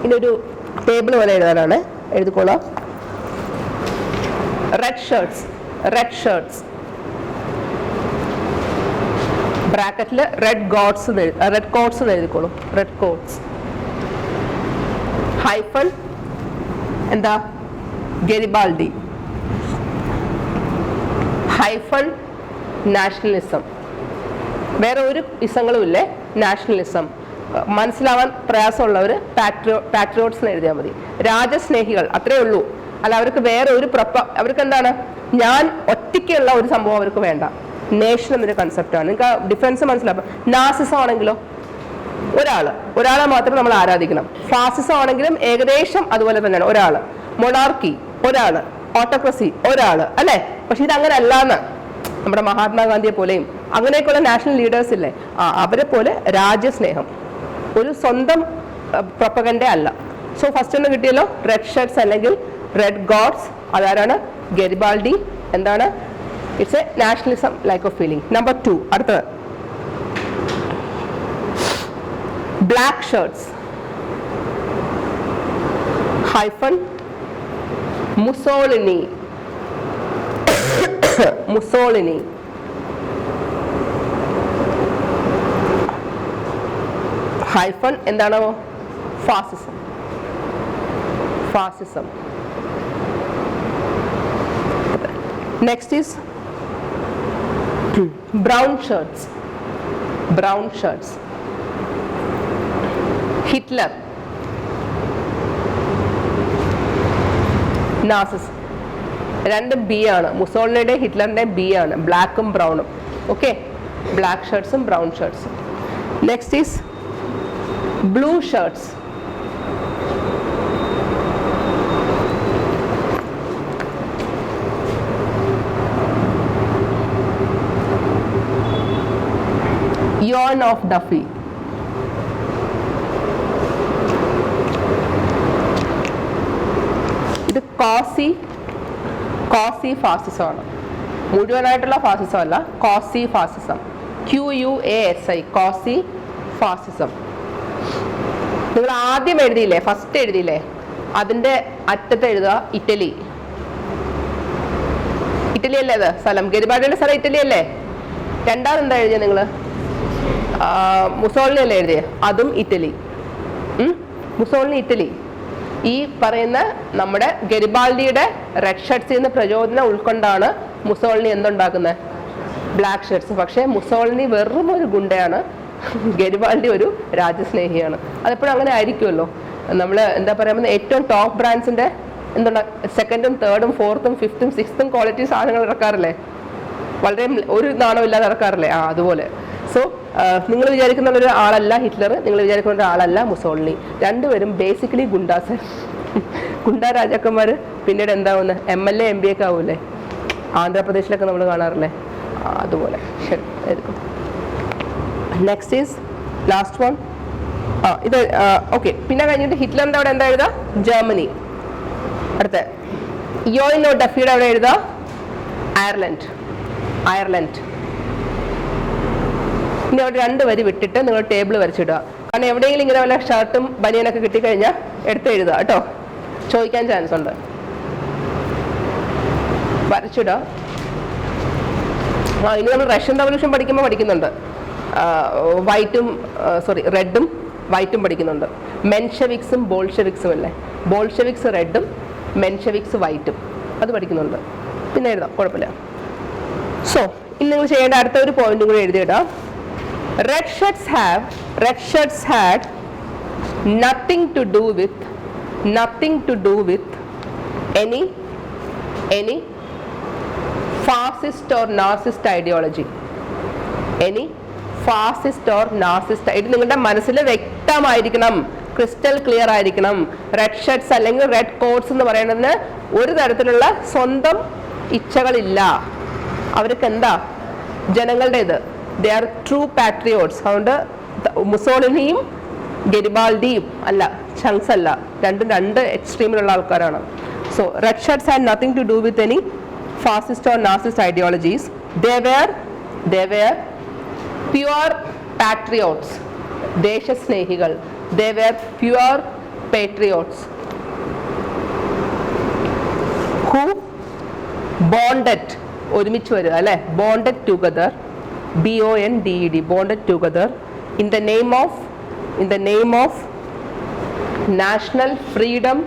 ഇതൊരു ടേബിൾ പോലെ എഴുതാനാണ്. എഴുതിക്കോളാം. റെഡ് ഷർട്ട്സ് ബ്രാക്കറ്റിൽ റെഡ് കോട്ട്സ് എന്ന് എഴുതിക്കോളൂ. റെഡ് കോട്ട്സ് ഹൈഫൺ എന്താ ഗരിബാൾഡി ഹൈഫൺ നാഷണലിസം. വേറെ ഒരു ഇസങ്ങളും ഇല്ലേ. നാഷണലിസം മനസ്സിലാവാൻ പ്രയാസമുള്ളവർ പാട്രിയോട്സ് എന്ന് എഴുതിയാൽ മതി. രാജ്യസ്നേഹികൾ അത്രേ ഉള്ളൂ. അല്ല അവർക്ക് വേറെ ഒരു അവർക്ക് എന്താണ്, ഞാൻ ഒറ്റയ്ക്കുള്ള ഒരു സംഭവം അവർക്ക് വേണ്ട. നേഷൻ എന്നൊരു കൺസെപ്റ്റാണ്. നിങ്ങൾക്ക് ഡിഫറൻസ് മനസ്സിലാക്കാം. നാസിസം ആണെങ്കിലോ ഒരാളെ മാത്രമേ നമ്മൾ ആരാധിക്കണം. ഫാസിസം ആണെങ്കിലും ഏകദേശം അതുപോലെ തന്നെയാണ്. ഒരാള്. മൊണാർക്കി ഒരാള്. ഓട്ടോക്രസി ഒരാള്, അല്ലേ? പക്ഷെ ഇതങ്ങനെ അല്ലാന്ന് നമ്മുടെ മഹാത്മാഗാന്ധിയെ പോലെയും അങ്ങനെയൊക്കെയുള്ള നാഷണൽ ലീഡേഴ്സ് ഇല്ലേ, അവരെ പോലെ രാജ്യസ്നേഹം, ഒരു സ്വന്തം പ്രൊപ്പഗൻഡ അല്ല. സോ ഫസ്റ്റ് ഒന്ന് കിട്ടിയല്ലോ, റെഡ് ഷർട്ട്സ് അല്ലെങ്കിൽ റെഡ് ഗോഡ്സ്. അതാരാണ്? ഗരിബാൾഡി. എന്താണ്? It's a nationalism like of feeling. Number 2. അടുത്തത് black shirts hyphen Mussolini hyphen എന്താണോ? Fascism. Next is brown shirts Hitler. Nazism. രണ്ടും ബി ആണ്. മുസോളിനിയുടെ ഹിറ്റ്ലറിന്റെ ബി ആണ്. ബ്ലാക്കും ബ്രൗണും. ഓക്കെ, ബ്ലാക്ക് ഷർട്ട്സും ബ്രൗൺ ഷർട്ട്സും. Next is blue shirts. Eoin O'Duffy. ഇത് കോസി ഫാസിസമാണ്. മുഴുവനായിട്ടുള്ള ഫാസിസം അല്ല, കോസി ഫാസിസം. QUASI കോസി ഫാസിസം. നിങ്ങൾ ആദ്യം എഴുതിയില്ലേ, ഫസ്റ്റ് എഴുതിയില്ലേ, അതിന്റെ അറ്റത്ത് എഴുതുക ഇറ്റലി. അല്ലേ അത് സ്ഥലം? ഗരിബാൾഡിയുടെ സ്ഥലം ഇറ്റലി അല്ലേ? രണ്ടാമത് എന്താ എഴുതിയ നിങ്ങൾ? മുസോളിനി അല്ലേ എഴുതിയ? അതും ഇറ്റലി. Mussolini Italy. ഈ പറയുന്ന നമ്മുടെ ഗരിബാൾഡിയുടെ റെഡ് ഷർട്ട്സിൽ നിന്ന് പ്രചോദനം ഉൾക്കൊണ്ടാണ് മുസോളിനി എന്തുണ്ടാക്കുന്നത്? Black shirts. പക്ഷേ മുസോളിനി വെറും ഒരു ഗുണ്ടയാണ്, ഗരിബാൾഡി ഒരു രാജ്യസ്നേഹിയാണ്. അതെപ്പോഴും അങ്ങനെ ആയിരിക്കുമല്ലോ. നമ്മൾ എന്താ പറയുക, ഏറ്റവും ടോപ്പ് ബ്രാൻഡ്സിന്റെ എന്തുണ്ടാ സെക്കൻഡും തേർഡും ഫോർത്തും ഫിഫ്ത്തും സിക്സ്തും ക്വാളിറ്റി സാധനങ്ങൾ ഇറക്കാറില്ലേ? വളരെ ഒരു നാണമില്ലാതെ ഇറക്കാറില്ലേ? അതുപോലെ. സോ നിങ്ങൾ വിചാരിക്കുന്ന ഒരു ആളല്ല ഹിറ്റ്ലർ, നിങ്ങൾ വിചാരിക്കുന്ന ഒരു ആളല്ല മുസോളിനി. രണ്ടുപേരും ബേസിക്കലി ഗുണ്ടാസ്, ഗുണ്ടാ രാജാക്കന്മാർ. പിന്നീട് എന്താവുന്നത്? MLA MB ഒക്കെ ആവൂലേ? ആന്ധ്രാപ്രദേശിലൊക്കെ നമ്മൾ കാണാറില്ലേ? അതുപോലെ. ശരി, നെക്സ്റ്റ് ഈസ് ലാസ്റ്റ് വൺ. ഇത് ഓക്കെ. പിന്നെ കഴിഞ്ഞിട്ട് ഹിറ്റ്ലറിന്റെ അവിടെ എന്താ എഴുതാ? ജർമ്മനി. അടുത്ത യോയിനോ ഡഫിയുടെ അവിടെ എഴുതാ? അയർലൻഡ്. ഇനി അവിടെ 2 വരി വിട്ടിട്ട് നിങ്ങൾ ടേബിൾ വരച്ചിടുക. കാരണം എവിടെയെങ്കിലും ഇങ്ങനെ വല്ല ഷർട്ടും ബനിയനൊക്കെ കിട്ടിക്കഴിഞ്ഞാൽ എടുത്ത് എഴുതുക കേട്ടോ, ചോദിക്കാൻ ചാൻസ് ഉണ്ട്. വരച്ചിടുക. ഇനി നമ്മൾ റഷ്യൻ റവല്യൂഷൻ പഠിക്കുമ്പോൾ പഠിക്കുന്നുണ്ട്. റെഡും വൈറ്റും പഠിക്കുന്നുണ്ട്. മെൻഷെവിക്സും ബോൾഷെവിക്സും അല്ലേ? ബോൾഷെവിക്സ് റെഡും മെൻഷെവിക്സ് വൈറ്റും, അത് പഠിക്കുന്നുണ്ട്. പിന്നെ എഴുതാം, കുഴപ്പമില്ല. സോ ഇനി നിങ്ങൾ ചെയ്യേണ്ട അടുത്ത ഒരു പോയിന്റും കൂടി എഴുതിയിടാം. Red shirts had nothing to do with any fascist or Nazist ideology. ഇത് നിങ്ങളുടെ മനസ്സിൽ വ്യക്തമായിരിക്കണം, ക്രിസ്റ്റൽ ക്ലിയർ ആയിരിക്കണം. റെഡ് ഷർട്ട്സ് അല്ലെങ്കിൽ റെഡ് കോട്ട്സ് എന്ന് പറയുന്നതിന് ഒരു തരത്തിലുള്ള സ്വന്തം ഇച്ഛകളില്ല. അവർക്ക് എന്താ? ജനങ്ങളുടേത്. They are true patriots. അതുകൊണ്ട് മുസോളിനിയും ഗരിബാൾഡിയും അല്ല, ചങ്സ് അല്ല, രണ്ട് എക്സ്ട്രീമിലുള്ള ആൾക്കാരാണ്. So red shirts had nothing to do with any fascist or nazist ideologies. They were pure patriots. ദേശസ്നേഹികൾ. They were pure patriots who bonded ഒരുമിച്ച് വരിക അല്ലേ, bonded together, BONDED, bonded together in the name of national freedom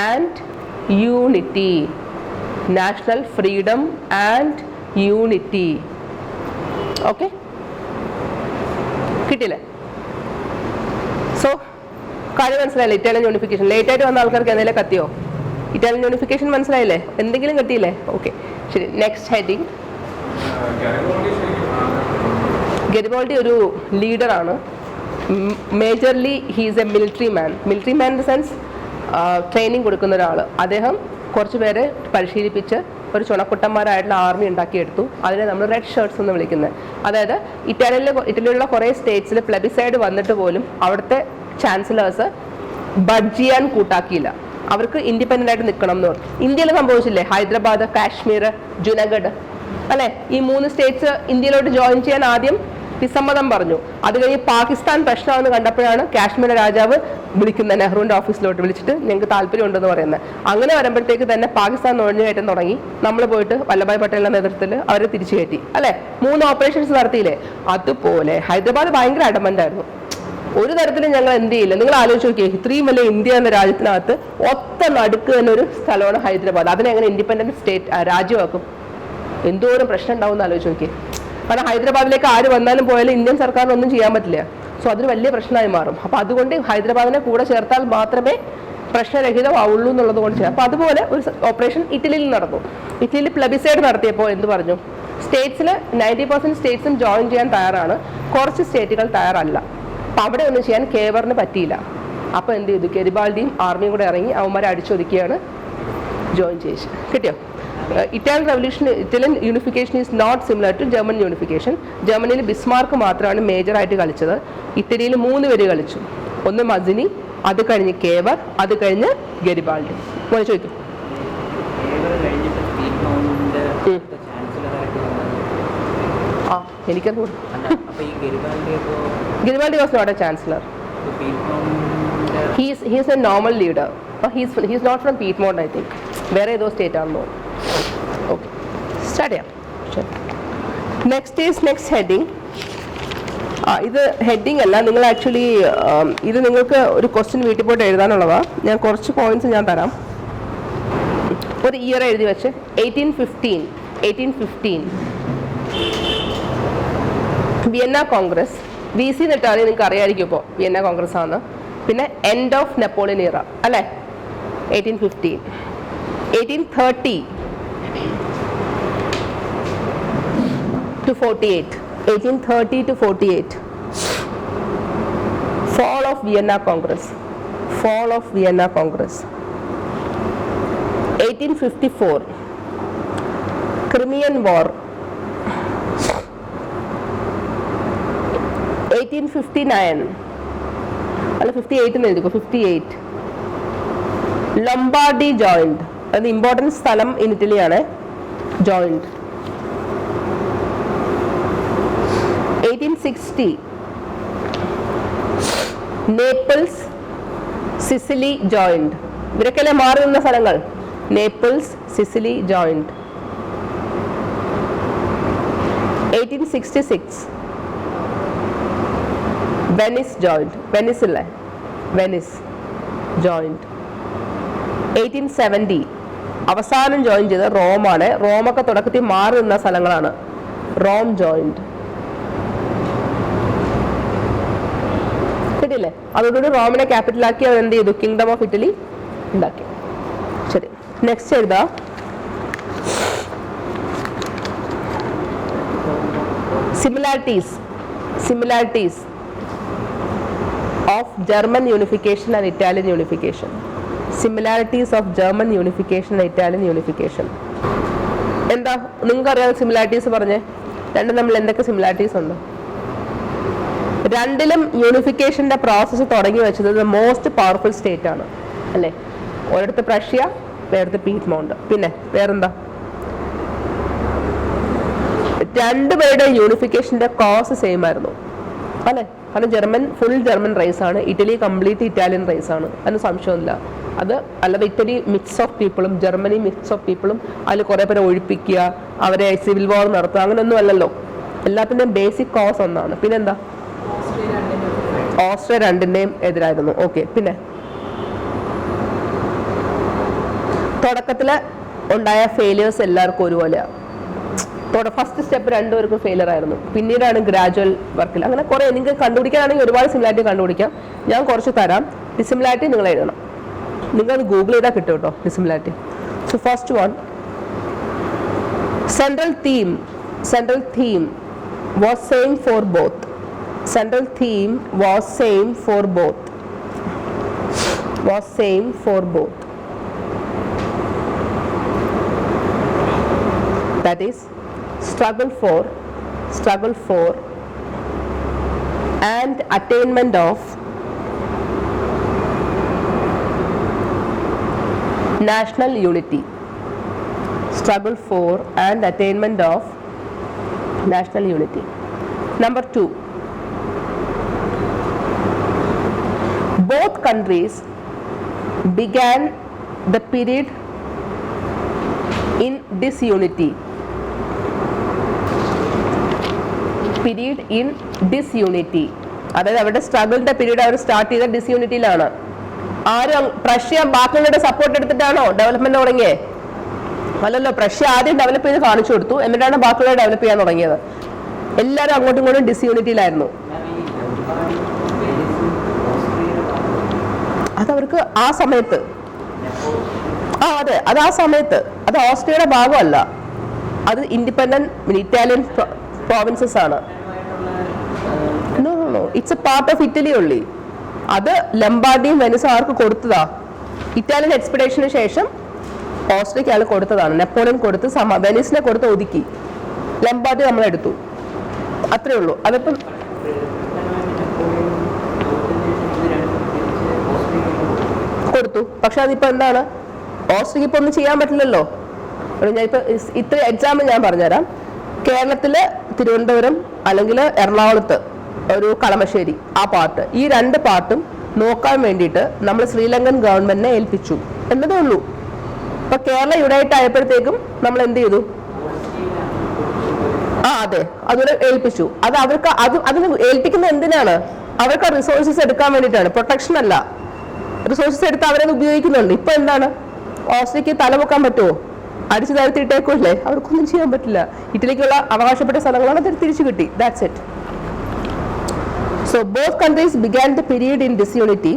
and unity. National freedom and unity. Okay, കിട്ടില്ലേ? So കാര്യം മനസ്സിലായില്ലേ? Italian unification late ആയിട്ട് വന്ന ആൾക്കാർക്ക് എന്തെങ്കിലും കത്തിയോ? ഇറ്റാലിയൻ യൂണിഫിക്കേഷൻ മനസ്സിലായില്ലേ? എന്തെങ്കിലും കിട്ടിയില്ലേ? ഓക്കെ, ശരി. Next heading. ഗരിബാൾഡി ഒരു ലീഡറാണ്. Majorly he's a military man in the sense training കൊടുക്കുന്ന ഒരാൾ. അദ്ദേഹം കുറച്ച് പേരെ പരിശീലിപ്പിച്ച് ഒരു ചുണക്കുട്ടന്മാരായിട്ടുള്ള ആർമി ഉണ്ടാക്കിയെടുത്തു. അതിനെ നമ്മൾ റെഡ് ഷർട്ട്സ് എന്ന് വിളിക്കുന്നത്. അതായത് ഇറ്റലിയിലുള്ള കുറേ സ്റ്റേറ്റ്സിൽ പ്ലെബിസൈഡ് വന്നിട്ട് പോലും അവിടുത്തെ ചാൻസലേഴ്സ് ബഡ്ജ് ചെയ്യാൻ കൂട്ടാക്കിയില്ല. അവർക്ക് ഇൻഡിപെൻഡൻ്റ് ആയിട്ട് നിൽക്കണം എന്ന് പറഞ്ഞു. ഇന്ത്യയിൽ സംഭവിച്ചില്ലേ? ഹൈദരാബാദ്, കാശ്മീർ, ജുനഗഡ് അല്ലേ, ഈ 3 സ്റ്റേറ്റ്സ് ഇന്ത്യയിലോട്ട് ജോയിൻ ചെയ്യാൻ ആദ്യം വിസമ്മതം പറഞ്ഞു. അത് കഴിഞ്ഞ് പാകിസ്ഥാൻ പ്രശ്നമെന്ന് കണ്ടപ്പോഴാണ് കാശ്മീർ രാജാവ് വിളിക്കുന്നത്, നെഹ്റുവിൻ്റെ ഓഫീസിലോട്ട് വിളിച്ചിട്ട് ഞങ്ങൾക്ക് താല്പര്യമുണ്ടെന്ന് പറയുന്നത്. അങ്ങനെ വരുമ്പോഴത്തേക്ക് തന്നെ പാകിസ്ഥാൻ നുഴഞ്ഞുകയറ്റം തുടങ്ങി. നമ്മൾ പോയിട്ട് വല്ലഭായ് പട്ടേലിന്റെ നേതൃത്വത്തിൽ അവരെ തിരിച്ചു കയറ്റി അല്ലേ, 3 ഓപ്പറേഷൻസ് നടത്തിയില്ലേ? അതുപോലെ ഹൈദരാബാദ് ഭയങ്കര അഡമന്റ് ആയിരുന്നു. ഒരു തരത്തിലും ഞങ്ങൾ എന്ത് ചെയ്യില്ല. നിങ്ങൾ ആലോചിച്ച് നോക്കിയേ, ഇത്രയും വലിയ ഇന്ത്യ എന്ന രാജ്യത്തിനകത്ത് ഒത്ത നടുക്ക് തന്നെ ഒരു സ്ഥലമാണ് ഹൈദരാബാദ്. അതിനെങ്ങനെ ഇൻഡിപെൻഡന്റ് സ്റ്റേറ്റ് രാജ്യമാക്കും? എന്തോരം പ്രശ്നം ഉണ്ടാവും എന്ന് ആലോചിച്ച് നോക്കിയേ. കാരണം ഹൈദരാബാദിലേക്ക് ആര് വന്നാലും പോയാലും ഇന്ത്യൻ സർക്കാരിന് ഒന്നും ചെയ്യാൻ പറ്റില്ല. സോ അതൊരു വലിയ പ്രശ്നമായി മാറും. അപ്പോൾ അതുകൊണ്ട് ഹൈദരാബാദിനെ കൂടെ ചേർത്താൽ മാത്രമേ പ്രശ്നരഹിതമാവുള്ളൂ എന്നുള്ളത് കൊണ്ട് ചെയ്യാം. അപ്പോൾ അതുപോലെ ഒരു ഓപ്പറേഷൻ ഇറ്റലിയിൽ നടന്നു. ഇറ്റലിയിൽ പ്ലെബിസൈഡ് നടത്തിയപ്പോൾ എന്ത് പറഞ്ഞു? സ്റ്റേറ്റ്സിൽ 90% സ്റ്റേറ്റ്സും ജോയിൻ ചെയ്യാൻ തയ്യാറാണ്, കുറച്ച് സ്റ്റേറ്റുകൾ തയ്യാറല്ല. അപ്പം അവിടെ ഒന്നും ചെയ്യാൻ കേവറിന് പറ്റിയില്ല. അപ്പോൾ എന്ത് ചെയ്തു? ഗരിബാൾഡിയും ആർമിയും കൂടെ ഇറങ്ങി അവന്മാരെ അടിച്ചൊതുക്കിയാണ് ജോയിൻ ചെയ്യിച്ചത്. കിട്ടിയോ? Italian unification is not similar to German unification. ജർമ്മനിയിൽ ബിസ്മാർക്ക് മാത്രമാണ് മേജറായിട്ട് കളിച്ചത്. ഇറ്റലിയിൽ 3 പേര് കളിച്ചു. ഒന്ന് മസിനി, അത് കഴിഞ്ഞ് കേവർ, അത് കഴിഞ്ഞ് ഗരിബാൾഡി. മോനെ ചോദിക്കും. ആ എനിക്കത് Garibaldi was not a chancellor. He's a normal leader. He's not from Piedmont, I think. വേറെ ഏതോ സ്റ്റേറ്റ് ആണെന്നോ. ഓക്കെ, സ്റ്റാർട്ട് ചെയ്യാം. Next heading. ഇത് ഹെഡിങ് അല്ല, നിങ്ങൾ ആക്ച്വലി ഇത് നിങ്ങൾക്ക് ഒരു ക്വസ്റ്റ്യൻ വീട്ടിൽ പോയിട്ട് എഴുതാനുള്ളതാണ്. ഞാൻ കുറച്ച് പോയിന്റ്സ് ഞാൻ തരാം. ഒരു ഇയർ എഴുതി വെച്ച് 1815 വിയന്ന കോൺഗ്രസ്. VC എന്നിട്ടാണ് നിങ്ങൾക്ക് അറിയാമായിരിക്കും ഇപ്പോൾ വിയന്ന കോൺഗ്രസ് ആണ്. പിന്നെ എൻഡ് ഓഫ് നെപ്പോളിയൻ ഇറ അല്ലേ, 1815. 1830 to 48. 1830 to 48. Fall of Vienna Congress. 1854. Crimean War. 1859. അല്ല 58 എന്ന് എഴുതിക്കോ. 58. Lombardy joined. അത് ഇമ്പോർട്ടൻറ്റ് സ്ഥലം ഇൻ ഇറ്റലിയാണ്. joined. 1860. Naples, Sicily joined. ഇവരൊക്കെയല്ലേ മാറി നിന്ന സ്ഥലങ്ങൾ. Naples, Sicily joined. 1866. Venice joined. Venice അല്ലേ, വെനിസ് joined. 1870 അവസാനം ജോയിൻ ചെയ്ത് റോമാണ്. റോമൊക്കെ തുടക്കത്തിൽ മാറി നിന്ന സ്ഥലങ്ങളാണ്. Rome joined. ശരിയല്ലേ? അതോടുകൂടി റോമിനെ ക്യാപിറ്റലാക്കി അവർ എന്ത് ചെയ്തു? കിങ്ഡം ഓഫ് ഇറ്റലി ഉണ്ടാക്കി. ശരി, നെക്സ്റ്റ് എഴുതാ. Similarities of German unification and Italian unification. Similarities of German unification and Italian unification. എന്താ നിങ്ങൾക്ക് അറിയാവുന്ന സിമിലാരിറ്റീസ് പറഞ്ഞേ? രണ്ടും തമ്മിൽ എന്തൊക്കെ സിമിലാരിറ്റീസ് ഉണ്ട്? രണ്ടിലും യൂണിഫിക്കേഷന്റെ പ്രോസസ്സ് തുടങ്ങി വെച്ചത് മോസ്റ്റ് പവർഫുൾ സ്റ്റേറ്റ് ആണ് അല്ലേ? ഒരിടത്ത് പ്രഷ്യ, വേറെടുത്ത് പീറ്റ്മോണ്ട്. പിന്നെ വേറെന്താ? രണ്ടുപേരുടെ യൂണിഫിക്കേഷന്റെ കോസ് സെയിം ആയിരുന്നു അല്ലേ? കാരണം ജർമ്മൻ ഫുൾ ജർമ്മൻ റൈസാണ്, ഇറ്റലി കംപ്ലീറ്റ് ഇറ്റാലിയൻ റൈസാണ്, അതിന് സംശയമില്ല. അത് അല്ലാതെ ഇറ്റലി മിക്സ് ഓഫ് പീപ്പിളും ജർമ്മനി മിക്സ് ഓഫ് പീപ്പിളും അതിൽ കുറേ പേരെ ഒഴിപ്പിക്കുക, അവരെ സിവിൽ വാർ നടത്തുക, അങ്ങനെയൊന്നും അല്ലല്ലോ. എല്ലാത്തിൻ്റെയും ബേസിക് കോസ് ഒന്നാണ്. പിന്നെന്താ? ഓസ്ട്രിയ രണ്ടിൻ്റെയും എതിരായിരുന്നു. ഓക്കെ. പിന്നെ തുടക്കത്തിൽ ഉണ്ടായ ഫെയിലിയേഴ്സ് എല്ലാവർക്കും ഒരുപോലെയാണ്. ഫസ്റ്റ് സ്റ്റെപ്പ് രണ്ടുപേർക്കും ഫെയിലർ ആയിരുന്നു, പിന്നീടാണ് ഗ്രാജുവൽ വർക്കിൽ. അങ്ങനെ കുറേ നിങ്ങൾക്ക് കണ്ടുപിടിക്കാനാണെങ്കിൽ ഒരുപാട് സിമിലാരിറ്റി കണ്ടുപിടിക്കാം. ഞാൻ കുറച്ച് തരാം. ഡിസിമിലാരിറ്റി നിങ്ങൾ എഴുതണം, നിങ്ങളത് ഗൂഗിൾ ചെയ്താൽ കിട്ടും കേട്ടോ dissimilarity. So first one, central theme was same for both. Central theme was same for both. That is struggle for and attainment of national unity. Struggle for and attainment of national unity. Number 2, both countries began the period in disunity. അതായത് അവരുടെ സ്ട്രഗിളിന്റെ period അവർ start ചെയ്ത ഡിസ്യൂണിറ്റിയിലാണ്. ആരും Prussia ബാക്കിയുടെ support എടുത്തിട്ടാണോ development തുടങ്ങിയേ? അല്ലല്ലോ. Prussia ആദ്യം develop ചെയ്ത് കാണിച്ചു കൊടുത്തു, എന്നിട്ടാണ് ബാക്കിയുള്ള ഡെവലപ്പ് ചെയ്യാൻ തുടങ്ങിയത്. എല്ലാവരും അങ്ങോട്ടും ഇങ്ങോട്ടും ഡിസ്യൂണിറ്റിയിലായിരുന്നു. അതവർക്ക് ആ സമയത്ത് അതെ, അത് ആ സമയത്ത് അത് ഓസ്ട്രിയയുടെ ഭാഗമല്ല, അത് ഇൻഡിപെൻഡന്റ് ഇറ്റാലിയൻ പ്രോവിൻസസ് ആണ്. No, it's a part of Italy only. അത് ലംബാർഡിയും വെനിസും ആർക്ക് കൊടുത്തതാ? ഇറ്റാലിയൻ എക്സ്പെഡീഷന് ശേഷം ഓസ്ട്രിയക്ക് ആൾ കൊടുത്തതാണ്. നെപ്പോളിയൻ കൊടുത്ത് വെനീസിനെ കൊടുത്ത് ഒതുക്കി, ലംബാർഡി നമ്മളെടുത്തു, അത്രേ ഉള്ളൂ. അതിപ്പം കൊടുത്തു. പക്ഷെ അതിപ്പോ എന്താണ്, ഓസ്ട്രിയക്ക് ഇപ്പൊ ഒന്നും ചെയ്യാൻ പറ്റില്ലല്ലോ. ഞാനിപ്പോ ഇത്ര എക്സാമ്പിൾ ഞാൻ പറഞ്ഞുതരാം. കേരളത്തില് തിരുവനന്തപുരം അല്ലെങ്കിൽ എറണാകുളത്ത് ഒരു കളമശ്ശേരി, ആ പാർട്ട്, ഈ രണ്ട് പാർട്ടും നോക്കാൻ വേണ്ടിയിട്ട് നമ്മൾ ശ്രീലങ്കൻ ഗവൺമെന്റിനെ ഏൽപ്പിച്ചു എന്നതേ ഉള്ളൂ. അപ്പൊ കേരള യുണൈറ്റ് ആയപ്പോഴത്തേക്കും നമ്മൾ എന്ത് ചെയ്തു? അതെ, അതുപോലെ ഏൽപ്പിച്ചു. അത് അവർക്ക് അതിന് ഏൽപ്പിക്കുന്നത് എന്തിനാണ്? അവർക്ക് റിസോഴ്സസ് എടുക്കാൻ വേണ്ടിയിട്ടാണ്, പ്രൊട്ടക്ഷൻ അല്ല. റിസോഴ്സസ് എടുത്ത് അവരത് ഉപയോഗിക്കുന്നുണ്ട്. ഇപ്പൊ എന്താണ്, ഓസ്ട്രിയക്ക് തലമുക്കാൻ പറ്റുമോ? അടിച്ചു താഴ്ത്തിയിട്ടേക്കുമല്ലേ, അവർക്കൊന്നും ചെയ്യാൻ പറ്റില്ല. ഇറ്റലിക്കുള്ള അവകാശപ്പെട്ട സ്ഥലങ്ങളാണ് അത് തിരിച്ചു കിട്ടി. That's it. So both countries began the period in disunity,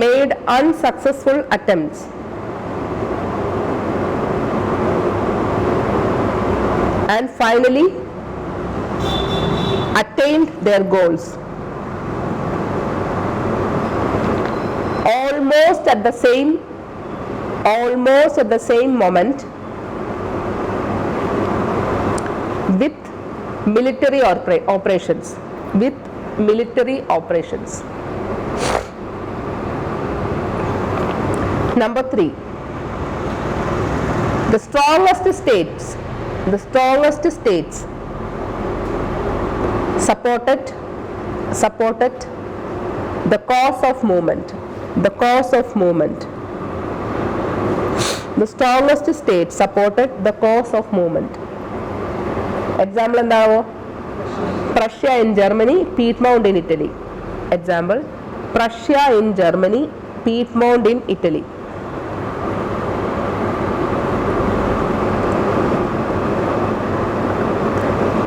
made unsuccessful attempts and finally attained their goals almost at the same moment with military operations. Number 3, the strongest states supported the cause of movement. The strongest states supported the cause of movement. Example എന്താവോ? Prussia in Germany, Piedmont in Italy. Example, Prussia in Germany, Piedmont in Italy.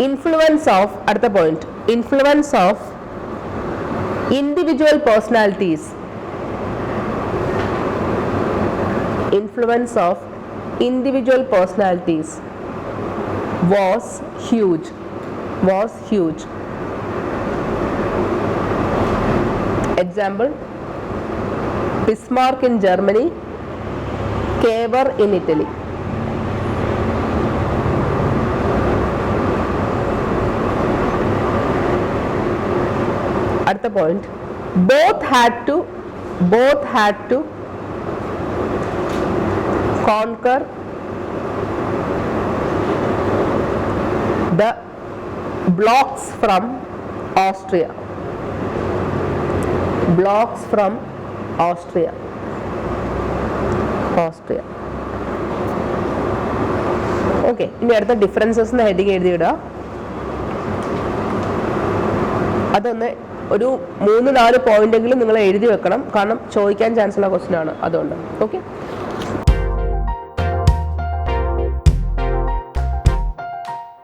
Influence of individual personalities. Was huge. Example, Bismarck in Germany, Cavour in Italy. At the point, both had to conquer the blocks from Austria. Blocks from Austria. Austria. Okay, ഇനി അടുത്ത differences എന്ന heading എഴുതിയിടുക. അതൊന്ന് ഒരു 3-4 പോയിന്റെങ്കിലും നിങ്ങൾ എഴുതി വെക്കണം, കാരണം ചോദിക്കാൻ ചാൻസ് ഉള്ള ക്വസ്റ്റ്യൻ ആണ് അതുകൊണ്ട്. ഓക്കെ.